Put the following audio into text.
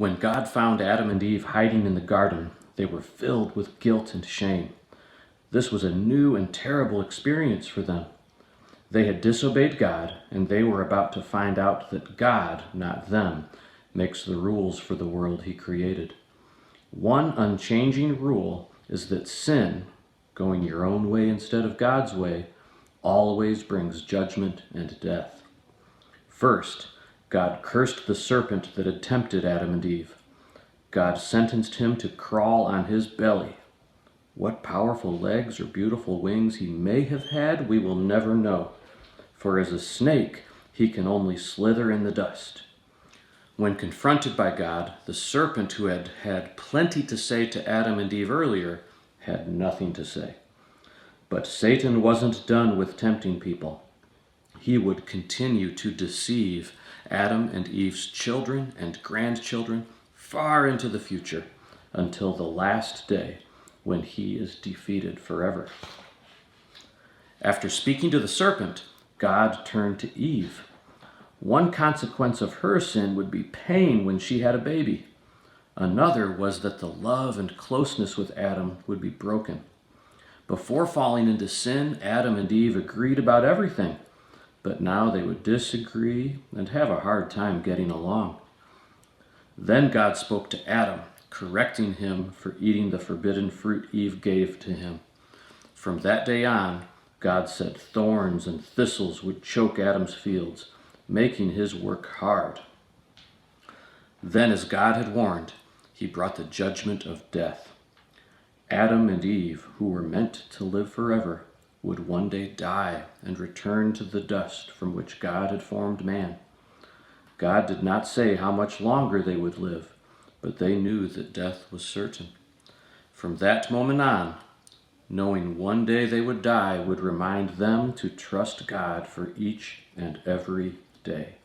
When God found Adam and Eve hiding in the garden, they were filled with guilt and shame. This was a new and terrible experience for them. They had disobeyed God, and they were about to find out that God, not them, makes the rules for the world he created. One unchanging rule is that sin, going your own way instead of God's way, always brings judgment and death. First, God cursed the serpent that had tempted Adam and Eve. God sentenced him to crawl on his belly. What powerful legs or beautiful wings he may have had, we will never know, for as a snake, he can only slither in the dust. When confronted by God, the serpent, who had had plenty to say to Adam and Eve earlier, had nothing to say. But Satan wasn't done with tempting people. He would continue to deceive Adam and Eve's children and grandchildren far into the future, until the last day when he is defeated forever. After speaking to the serpent, God turned to Eve. One consequence of her sin would be pain when she had a baby. Another was that the love and closeness with Adam would be broken. Before falling into sin, Adam and Eve agreed about everything, but now they would disagree and have a hard time getting along. Then God spoke to Adam, correcting him for eating the forbidden fruit Eve gave to him. From that day on, God said thorns and thistles would choke Adam's fields, making his work hard. Then, as God had warned, he brought the judgment of death. Adam and Eve, who were meant to live forever, would one day die and return to the dust from which God had formed man. God did not say how much longer they would live, but they knew that death was certain. From that moment on, knowing one day they would die would remind them to trust God for each and every day.